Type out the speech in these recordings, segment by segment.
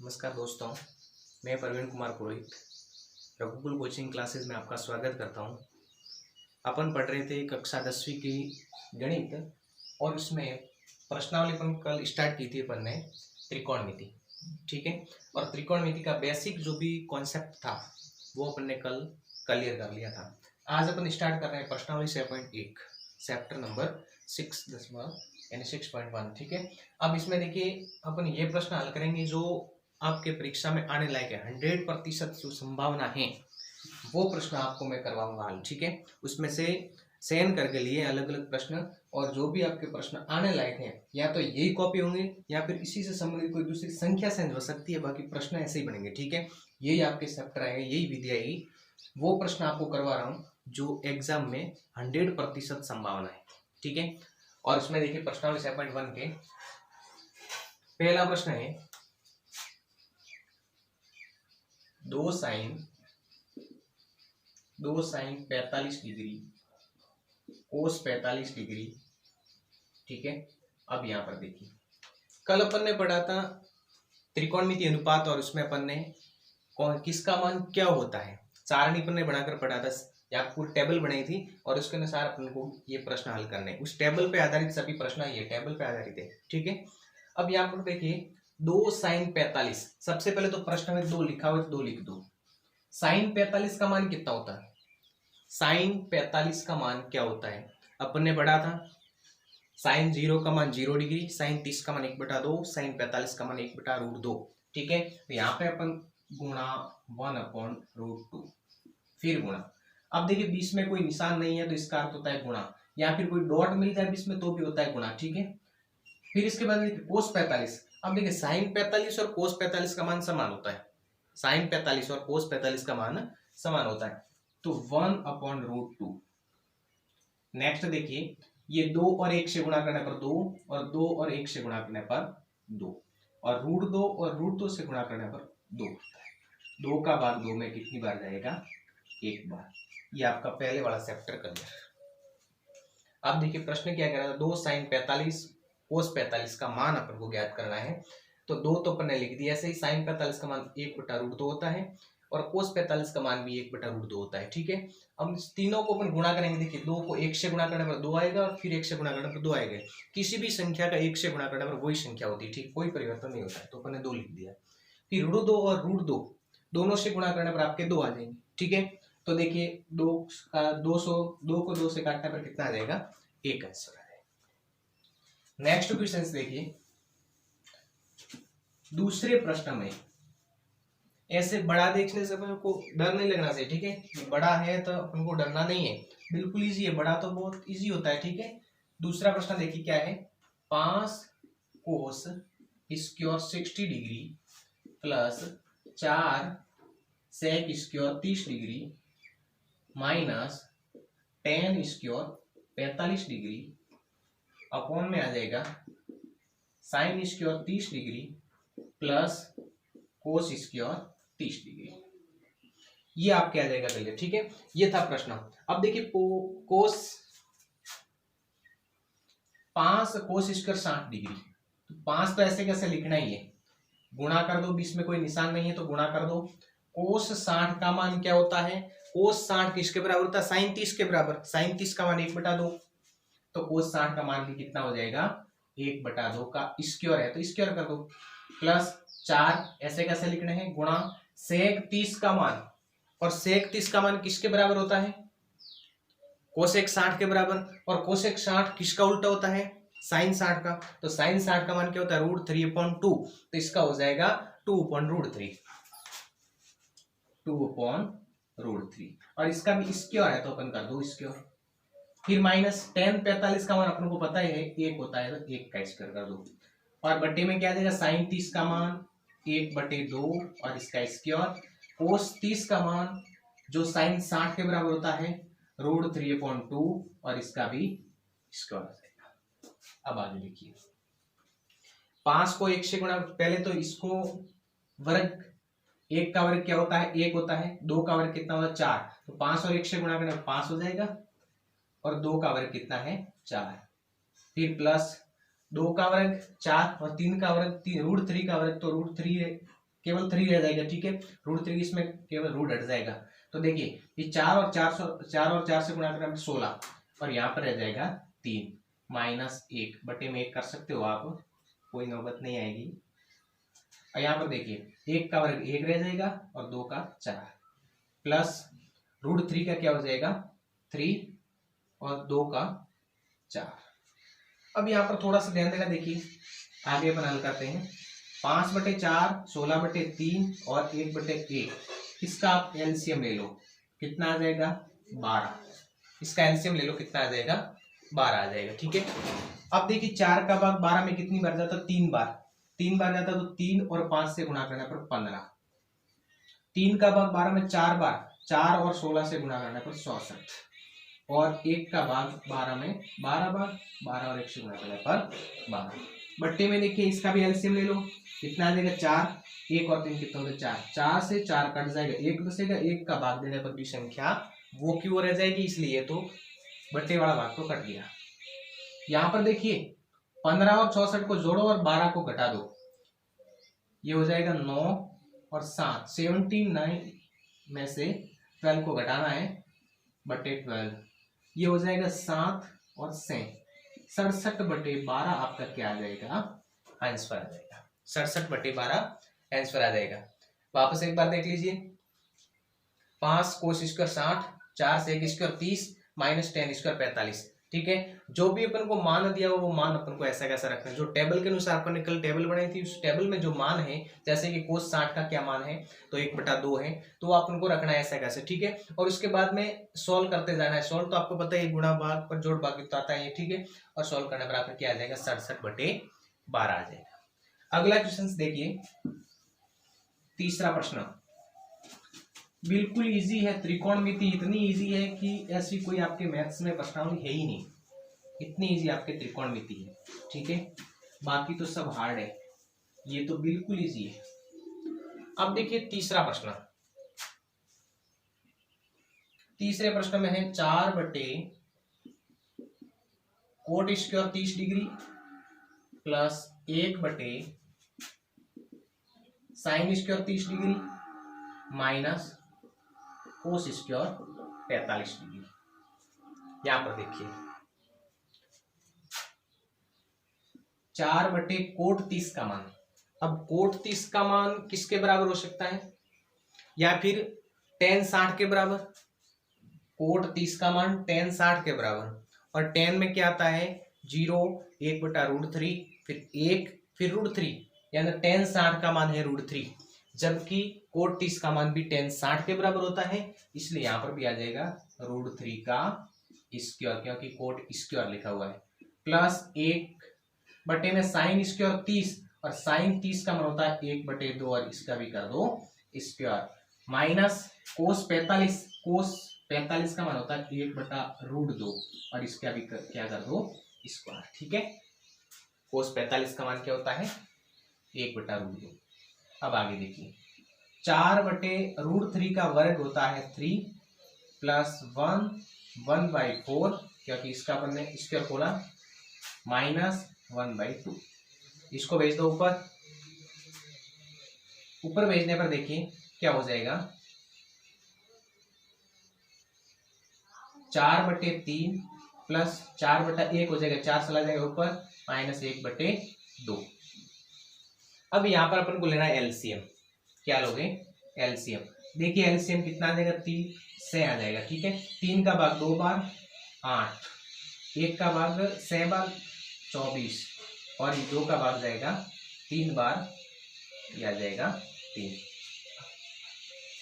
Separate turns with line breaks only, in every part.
नमस्कार दोस्तों, मैं प्रवीण कुमार पुरोहित रघुकुल कोचिंग क्लासेस में आपका स्वागत करता हूं। अपन पढ़ रहे थे कक्षा 10वीं की गणित और उसमें प्रश्नावली अपन कल स्टार्ट की थी अपन ने त्रिकोणमिति। ठीक है, और त्रिकोणमिति का बेसिक जो भी कॉन्सेप्ट था वो अपन ने कल क्लियर कर लिया था। आज अपन स्टार्ट कर रहे हैं प्रश्नावली 7.1 चैप्टर नंबर 6.1। ठीक है, अब इसमें देखिए अपन ये प्रश्न हल करेंगे जो आपके परीक्षा में आने लायक है। 100% जो संभावना है वो प्रश्न आपको मैं करवाऊंगा हल। ठीक है, उसमें से चयन करके लिए अलग अलग प्रश्न, और जो भी आपके प्रश्न आने लायक हैं या तो यही कॉपी होंगे या फिर इसी से संबंधित कोई दूसरी संख्या से हो सकती है, बाकी प्रश्न ऐसे ही बनेंगे। ठीक है, यही आपके चैप्टर आएंगे, यही विधि आएगी, वो प्रश्न आपको करवा रहा हूँ जो एग्जाम में 100% संभावना है। ठीक है, और इसमें देखिए प्रश्नावली 7.1 के पहला प्रश्न है 2 sin 45 डिग्री कोस 45 डिग्री। ठीक है, अब यहां पर देखिए कल अपन ने पढ़ा था त्रिकोणमिति अनुपात, और उसमें अपन ने किसका मान क्या होता है सारणी अपन ने बनाकर पढ़ा था, या पूरी टेबल बनाई थी और उसके अनुसार अपन को ये प्रश्न हल करने हैं। उस टेबल पे आधारित सभी प्रश्न ये टेबल पे आधारित है। ठीक है, अब यहाँ पर देखिए 2 sin 45, सबसे पहले तो प्रश्न में 2 लिखा हुआ है, 2 लिख दो। sin 45 का मान कितना होता है? sin 45 का मान क्या होता है अपन ने पढ़ा था। sin 0 का मान 0 डिग्री, sin 30 का मान 1/2, sin 45 का मान 1/√2। ठीक है, तो यहाँ पे अपन गुणा 1/√2 फिर गुणा। अब देखिए बीच में कोई निशान नहीं है तो इसका अर्थ होता है गुणा, या फिर कोई डॉट मिल जाए बीच में तो भी होता है गुणा। ठीक है, फिर इसके बाद कोस 45। अब देखिए साइन 45 और कोस 45 का मान समान होता है, साइन 45 और कोस 45 का मान समान होता है, तो 1/√2। नेक्स्ट देखिए ये 2 और 1 से गुणा करने पर 2, और 2 और 1 से गुणा करने पर 2, और √2 और √2 से गुणा करने पर 2 होता है। 2 का भाग 2 में कितनी बार जाएगा? 1 बार। ये आपका पहले वाला चैप्टर क्लियर। अब देखिए प्रश्न क्या कह रहा था, 2 sin 45 कोस 45 का मान अपन को ज्ञात करना है। तो 2 तो अपन ने लिख दिया, ऐसे ही sin 45 का मान 1/√2 होता है और कोस 45 का मान भी 1/√2 होता है। ठीक है, अब इस तीनों को अपन गुणा करेंगे। देखिए 2 को 1 से गुणा करने पर 2 आएगा, और फिर 1 से गुणा करने पर 2 आएगा। किसी भी संख्या का 1 से गुणा करने पर वही संख्या होती है। ठीक, कोई परिवर्तन नहीं होता है, तो अपन ने 2 लिख दिया। फिर √2 और √2 दोनों से गुणा करने पर आपके 2 आ जाएंगे। ठीक है, तो देखिए 2 का 200, 2 को 2 से काटने पर कितना आ जाएगा? 1 आंसर आ जाएगा। नेक्स्ट क्वेश्चन देखिए, दूसरे प्रश्न में ऐसे बड़ा देखने से अपन को डर नहीं लगना चाहिए। ठीक है, बड़ा है तो अपन को डरना नहीं है, बिल्कुल इजी है, बड़ा तो बहुत इजी होता है। ठीक है, दूसरा प्रश्न देखिए क्या है, 5 cos square 60 degree plus 4 sec square 30 degree minus 10 square 45 degree upon में आ जाएगा sine square 30 degree plus cos square 30 degree. ये आपके आ जाएगा क्लियर। ठीक है, ये था प्रश्न। अब देखिए कोस 5 कोस स्क्वायर 60 डिग्री, तो 5 तो ऐसे कैसे लिखना ही है, गुणा कर दो, बीच में कोई निशान नहीं है तो गुणा कर दो। कोस 60 का मान क्या होता है? कोस 60 किसके बराबर होता है? साइन 30 के बराबर। साइन 30 का मान 1/2, तो कोस 60 का मान भी कितना हो जाएगा? 1/2 का स्क्वायर है तो स्क्वायर कर दो, प्लस 4 ऐसे कैसे लिखने हैं, गुणा सेक 30 का मान, और सेक 30 का मान किसके बराबर होता है? कोसेक 60 के बराबर, और कोसेक 60 किसका उल्टा होता है? साइन 60 का। तो साइन 60 का मान क्या होता है? √3/2, तो इसका हो जाएगा 2/√3, 2/√3, और इसका भी स्क्वायर है तो अपन कर दो स्क्वायर। फिर माइनस 10 45 का मान अपन को पता है 1 होता है, तो 1 का स्क्वायर कर दो, और बट्टे में क्या आ जाएगा? साइन 30 का मान 1/2 और इसका स्क्वायर, कोस 30 का मान जो साइन 60 के बराबर होता है √3/2 और इसका भी स्क्वायर आ जाएगा। अब आगे लिखिए, 5 को 1 से गुणा, पहले तो इसको वर्ग, 1 का वर्ग क्या होता है? 1 होता है, 2 का वर्ग कितना होता है? 4, तो 5 और 1 से गुणा करने पर 5 हो जाएगा, और 2 का वर्ग कितना है? 4, फिर प्लस 2 का वर्ग 4 और 3 का वर्ग √3 का वर्ग तो √3 है, केवल 3 रह जाएगा, ठीक है। √3 इसमें केवल रूट हट जाएगा। तो देखिए ये 4 और 4 से गुणा करें 16 और यहाँ पर रह जाएगा 3 -1 बटे में 1 कर सकते हो आप, कोई नौबत नहीं आएगी। और यहाँ पर देखिए 1 का वर्ग 1 रह जाएगा और 2 का 4 प्लस √3 का क्या हो जाएगा 3 और 2 का 4। अब यहाँ पर थोड़ा सा ध्यान देना, देखिए आगे अपन हल करते हैं। 5/4 16/3 और 1/1, इसका आप एलसीएम ले लो, कितना आ जाएगा 12। इसका एलसीएम ले लो, कितना आ जाएगा 12 आ जाएगा, ठीक है। अब देखिए 4 का भाग 12 में कितनी बार जाता, 3 बार, 3 बार जाता तो 3 और 5 से गुणा करने पर 15। 3 का भाग 12 में 4 बार, 4 और 16 से गुणा करने पर 64 और 1 का भाग 12 में 12 बार, 12 और 1 से गुणा करने पर 12। बट्टे में देखिए इसका भी एलसीएम ले लो, कितना आ जाएगा 4, 1 और 3 कितना होगा 4, 4 से 4 कट जाएगा, 1 बचेगा, 1 का भाग देने पर भी संख्या वो की वो रह जाएगी, इसलिए तो बट्टे वाला भाग तो कट गया। यहाँ पर देखिए 15 और 64 को जोड़ो और 12 को घटा दो, ये हो जाएगा 9 और 7, 79 में से 12 को घटाना है बटे 12, ये हो जाएगा 7 और 67/12 आपका क्या आ जाएगा आंसर आ जाएगा, 67/12 आंसर आ जाएगा। वापस एक बार देख लीजिए, 5 कोस स्क्वायर 60, 4 से 1 स्क्वायर 30 -10 स्क्वायर 45, ठीक है। जो भी अपन को मान दिया हो वो मान अपन को ऐसा कैसा रखना है, जो टेबल के अनुसार अपन ने कल टेबल बनाई थी उस टेबल में जो मान है, जैसे कि कोस 60 का क्या मान है तो 1/2 है, तो वो अपन को रखना है ऐसा कैसे, ठीक है। और उसके बाद में सोल्व करते जाना है, सोल्व तो आपको पता है गुणा भाग पर जोड़ भाग तो आता है, ठीक है। और सोल्व करने पर आपका क्या आ जाएगा 67/12 आ जाएगा। अगला क्वेश्चन देखिए, तीसरा प्रश्न बिल्कुल इजी है, त्रिकोणमिति इतनी इजी है कि ऐसी कोई आपके मैथ्स में प्रश्नावली है ही नहीं, इतनी इजी आपके त्रिकोणमिति है, ठीक है। बाकी तो सब हार्ड है, ये तो बिल्कुल इजी है। अब देखिए तीसरा प्रश्न, तीसरे प्रश्न में है 4/कोट स्क्वायर 30 डिग्री प्लस 1/साइन square 30 degree minus cos square 45 degree. यहां पर देखिए 4/कोट 30 का मान, अब कोट 30 का मान किसके बराबर हो सकता है, या फिर tan 60 के बराबर। कोट 30 का मान tan 60 के बराबर, और tan में क्या आता है 0, 1/√3 फिर 1 फिर √3, यानी tan 60 का मान है √3, जबकि कोट 30 का मान भी tan 60 के बराबर होता है, इसलिए यहां पर भी आ जाएगा √3 का स्क्वायर, क्योंकि कोट स्क्वायर लिखा हुआ है, प्लस 1 में साइन स्क्वायर 30, और साइन 30 का मान होता है 1/2, और इसका भी कर दो स्क्वायर, माइनस कोस 45 का मान होता है 1/√2, और इसका भी क्या कर दो स्क्वायर, ठीक है। कोस 45 का मान क्या होता है 1/√2। अब आगे देखिए 4/√3 का वर्ग होता है 3 प्लस 1/4, क्योंकि इसका अपन ने स्क्वायर खोला, माइनस 1/2। इसको भेज दो ऊपर, ऊपर भेजने पर देखिए क्या हो जाएगा 4/3 प्लस 4/1 हो जाएगा, 4 चला जाएगा ऊपर, माइनस 1/2। अब यहां पर अपन को लेना है एलसीएम, क्या लोगे एलसीएम। देखिए एलसीएम कितना आ जाएगा 3 से आ जाएगा, ठीक है। 3 का भाग 2 बार 8, 1 का भाग 6 बार 24, और 2 का भाग जाएगा 3 बार, यह आ जाएगा 3।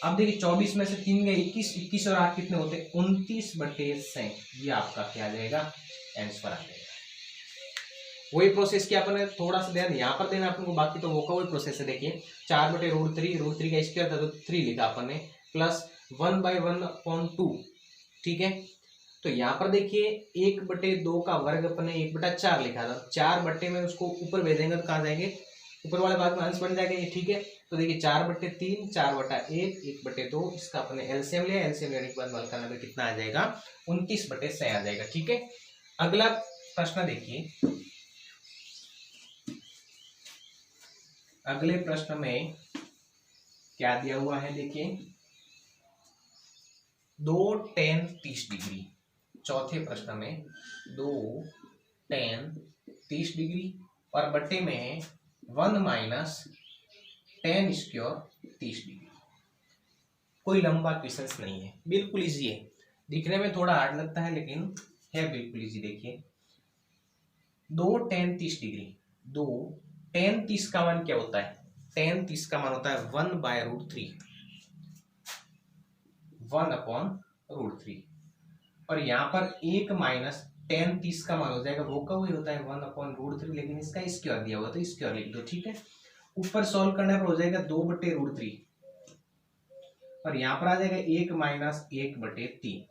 अब देखिए 24 में से 3 गए 21, 21 और 8 कितने होते हैं 29/6, ये आपका क्या आ जाएगा आंसर आ जाएगा। वही प्रोसेस क्या अपन थोड़ा सा ध्यान यहाँ पर देना अपन को, बाकी तो वो का वही प्रोसेस है। देखिए 4/√3 का स्क्वायर था तो 3 लिखा अपन ने, प्लस 1/1/2, ठीक है। तो यहाँ पर देखिए 1/2 का वर्ग अपन ने 1/4 लिखा था, 4 बट्टे में उसको ऊपर भेजेंगे तो कहाँ जाएंगे ऊपर वाले भाग में अंश बन जाएगा ये, ठीक है। तो देखिए 4/3, 4/1, 1/2, इसका अपने एलसीएम लिया, एलसीएम लेने के बाद हल करने में कितना आ जाएगा 29/6 आ जाएगा, ठीक है। अगला प्रश्न देखिए, अगले प्रश्न में क्या दिया हुआ है देखिए, 2 tan 30 डिग्री। चौथे प्रश्न में 2 tan 30 डिग्री और बट्टे में 1 माइनस tan स्क्वायर 30 डिग्री। कोई लंबा क्वेश्चन नहीं है, बिल्कुल इजी है। दिखने में थोड़ा हार्ड लगता है लेकिन है बिल्कुल इजी। देखिए 2 tan 30 डिग्री, 2 tan 30 का मान क्या होता है? tan 30 का मान होता है 1/√3, 1/√3। और यहाँ पर 1 माइनस tan 30 का मान हो जाएगा, वो का वही होता है 1/√3, लेकिन इसका स्क्वायर दिया हुआ तो स्क्वायर लिख दो, ठीक है। ऊपर सॉल्व करने पर हो जाएगा 2/√3 और यहाँ पर आ जाएगा 1 माइनस 1/3।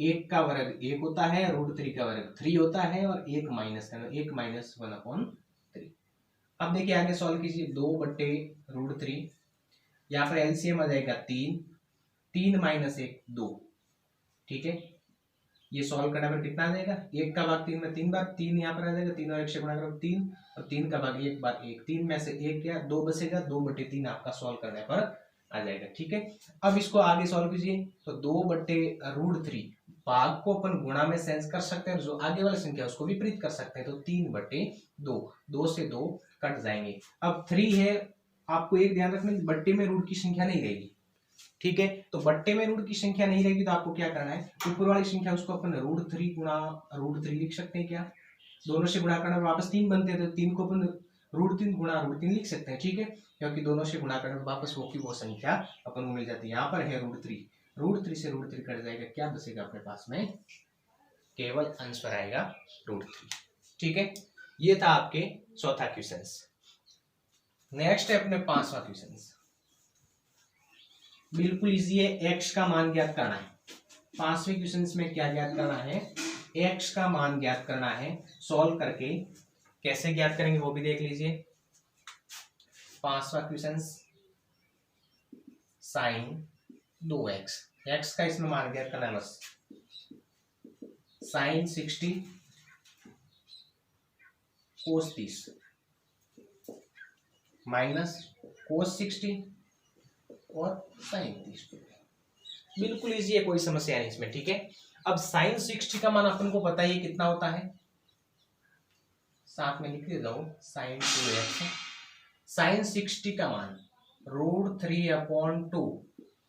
1 का वर्ग 1 होता है, √3 का वर्ग 3 होता है और 1 माइनस 1/3। अब देखिए आगे सॉल्व कीजिए, 2/√3, यहाँ पर एलसीएम आ जाएगा 3 माइनस 1 2, ठीक है। ये सॉल्व करने पर कितना आ जाएगा? 1 का भाग 3 में 3 बार, 3 यहाँ पर आ जाएगा, 3 और 1 से गुणा करो 3, और 3 का भाग 1 बार 1, 3 में से 1 गया 2 बचेगा, 2/3 आपका सॉल्व करने पर आ जाएगा, ठीक है। अब इसको आगे सॉल्व कीजिए, तो 2/√3 भाग को अपन गुणा में सेंस कर सकते हैं, जो आगे वाली संख्या उसको विपरीत कर सकते हैं, तो 3/2, 2 से 2 कट जाएंगे। अब 3 है, आपको एक ध्यान रखना, बट्टे में रूट की संख्या नहीं रहेगी, ठीक है। तो बट्टे में रूट की संख्या नहीं रहेगी तो आपको क्या करना है, ऊपर वाली संख्या उसको अपन √3 गुणा √3 लिख सकते हैं क्या? दोनों से गुणा करने पर वापस 3 बनते हैं, तो 3 को अपन √3 गुणा √3 लिख सकते हैं, ठीक है, क्योंकि दोनों से गुणा करने पर वापस वो की वो संख्या अपन को मिल जाती है। यहाँ पर है √3 से √3 कट जाएगा, क्या बचेगा अपने पास में? केवल आंसर आएगा √3, ठीक है। ये था आपके चौथा क्वेश्चन। नेक्स्ट है अपने पांचवा क्वेश्चन, बिल्कुल इजी है, x का मान ज्ञात करना है। पांचवें क्वेश्चन में क्या ज्ञात करना है? x का मान ज्ञात करना है। सॉल्व करके कैसे ज्ञात करेंगे वो भी देख लीजिए। पांचवा क्वेश्चन, sin 2x, x का इसमें मान ज्ञात करना है बस। sin 60 cos 30 माइनस cos 60 और sin 30, बिल्कुल इजी है, कोई समस्या नहीं इसमें, ठीक है। अब sin 60 का मान अपन को पता ही कितना होता है, साथ में लिख देता हूं, sin 2x, sin 60 का मान √3/2,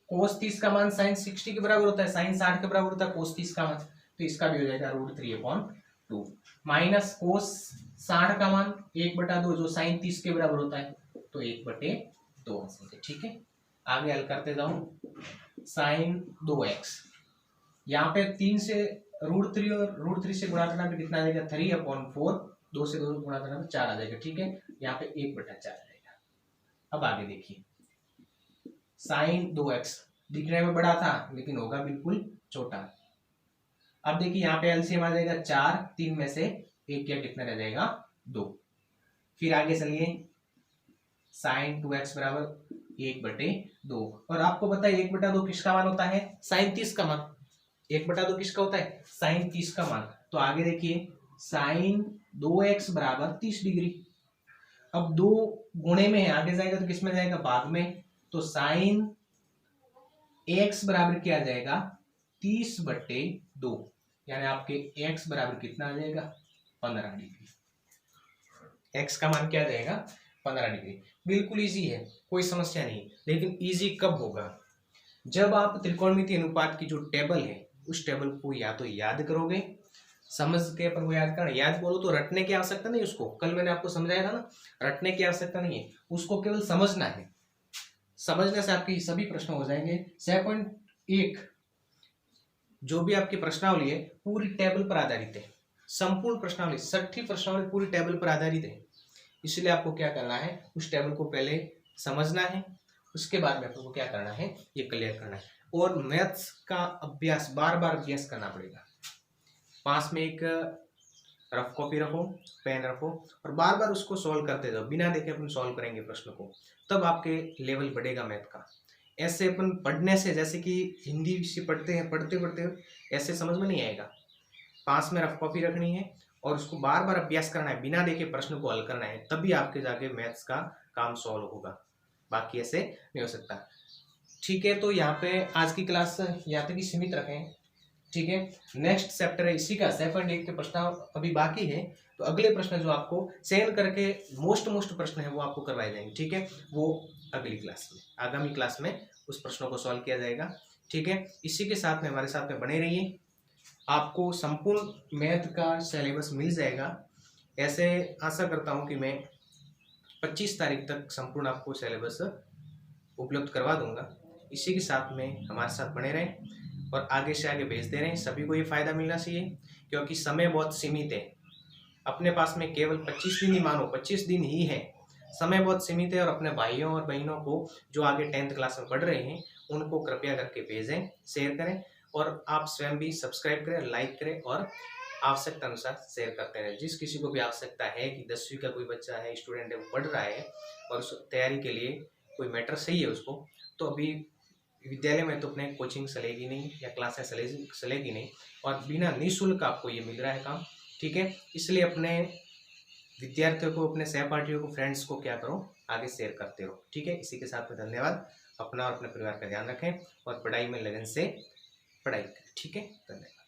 cos 30 का मान sin 60 के बराबर होता है, sin 60 के बराबर होता है cos 30 का मान, तो इसका भी हो जाएगा √3/2, माइनस cos 60 का मान 1/2 जो sin 30 के बराबर होता है, तो 1/2, ठीक है। आगे हल करते जाऊं, sin 2x, यहाँ पे 3 से √3 और √3 से गुणा करना पे कितना आ जाएगा? 3/4, 2 से 2 गुणा करना पे 4 आ जाएगा, ठीक है। यहाँ पे 1/4 आ जाएगा। अब आगे देखिए, sin 2x दिखने में बड़ा था लेकिन होगा बिल्कुल छोटा। अब देखिए यहाँ पे एलसीएम आ जाएगा 4, 3 में से 1 क्या कितना रह जाएगा? 2। फिर आगे चलिए, sin 2x बराबर 1/2, और आपको पता है 1/2 किसका मान होता है? sin 30 का मान। 1/2 किसका होता है? sin 30 का मान। तो आगे देखिए, sin 2x बराबर 30 डिग्री। अब 2 गुणे में है, आगे जाएगा तो किसमें जाएगा? भाग में, तो sin x बराबर क्या आ जाएगा? 30/2, यानी आपके x बराबर कितना आ जाएगा? 15 डिग्री। x का मान क्या आ जाएगा? 15 डिग्री। बिल्कुल इजी है, कोई समस्या नहीं। लेकिन इजी कब होगा? जब आप त्रिकोणमितीय अनुपात की जो टेबल है उस टेबल को या तो याद करोगे, समझ के अपन को याद करना, याद बोलो तो रटने की आवश्यकता नहीं उसको, कल मैंने आपको समझाया था ना, रटने की आवश्यकता नहीं है, उसको केवल समझना है। समझने से आपके सभी प्रश्न हो जाएंगे। 7.1 जो भी आपकी प्रश्नावली है पूरी टेबल पर आधारित है, संपूर्ण प्रश्नावली 60 प्रश्नावली पूरी टेबल पर आधारित है। इसलिए आपको क्या करना है, उस टेबल को पहले समझना है, उसके बाद में आपको क्या करना है, ये क्लियर करना है। और मैथ्स का अभ्यास बार बार अभ्यास करना पड़ेगा। पास में एक रफ कॉपी रखो, पेन रखो और बार बार उसको सॉल्व करते जाओ। बिना देखे अपन सॉल्व करेंगे प्रश्न को, तब आपके लेवल बढ़ेगा मैथ का। ऐसे अपन पढ़ने से, जैसे कि हिंदी से पढ़ते हैं, पढ़ते पढ़ते ऐसे समझ में नहीं आएगा। पास में रफ कॉपी रखनी है और उसको बार बार अभ्यास करना है, बिना देखे प्रश्न को हल करना है, तभी आपके जाके मैथ्स का काम सॉल्व होगा। बाकी ऐसे नहीं हो सकता। ठीक है, तो यहाँ पे आज की क्लास यहाँ तक ही सीमित रखें। ठीक है, नेक्स्ट चैप्टर है इसी का 7.1 के प्रश्न अभी बाकी है, तो अगले प्रश्न जो आपको सेंड करके मोस्ट प्रश्न है वो आपको करवाए जाएंगे। ठीक है, वो अगली क्लास में, आगामी क्लास में उस प्रश्नों को सॉल्व किया जाएगा। ठीक है, इसी के साथ में हमारे साथ में बने रहिए, आपको संपूर्ण मैथ का सिलेबस मिल जाएगा। ऐसे आशा करता हूँ कि मैं 25 तारीख तक संपूर्ण आपको सिलेबस उपलब्ध करवा दूंगा। इसी के साथ में हमारे साथ बने रहें और आगे से आगे भेजते रहें। सभी को ये फायदा मिलना चाहिए, क्योंकि समय बहुत सीमित है। अपने पास में केवल 25 दिन ही, मानो 25 दिन ही है, समय बहुत सीमित है। और अपने भाइयों और बहनों को जो आगे 10th क्लास में पढ़ रहे हैं उनको कृपया करके भेजें, शेयर करें, और आप स्वयं भी सब्सक्राइब करें, लाइक करें और आवश्यकता अनुसार शेयर करते रहें। जिस किसी को भी आवश्यकता है कि 10वीं का कोई बच्चा है, स्टूडेंट है, वो पढ़ रहा है और उस तैयारी के लिए कोई मैटर सही है उसको, तो अभी विद्यालय में तो अपने कोचिंग चलेगी नहीं या क्लासें चलेगी नहीं, और बिना निःशुल्क आपको ये मिल रहा है काम। ठीक है, इसलिए अपने विद्यार्थियों को, अपने सहपाठियों को, फ्रेंड्स को क्या करो, आगे शेयर करते रहो। ठीक है, इसी के साथ में धन्यवाद। अपना और अपने परिवार का ध्यान रखें और पढ़ाई में लगन से पढ़ाई करें। ठीक है, धन्यवाद।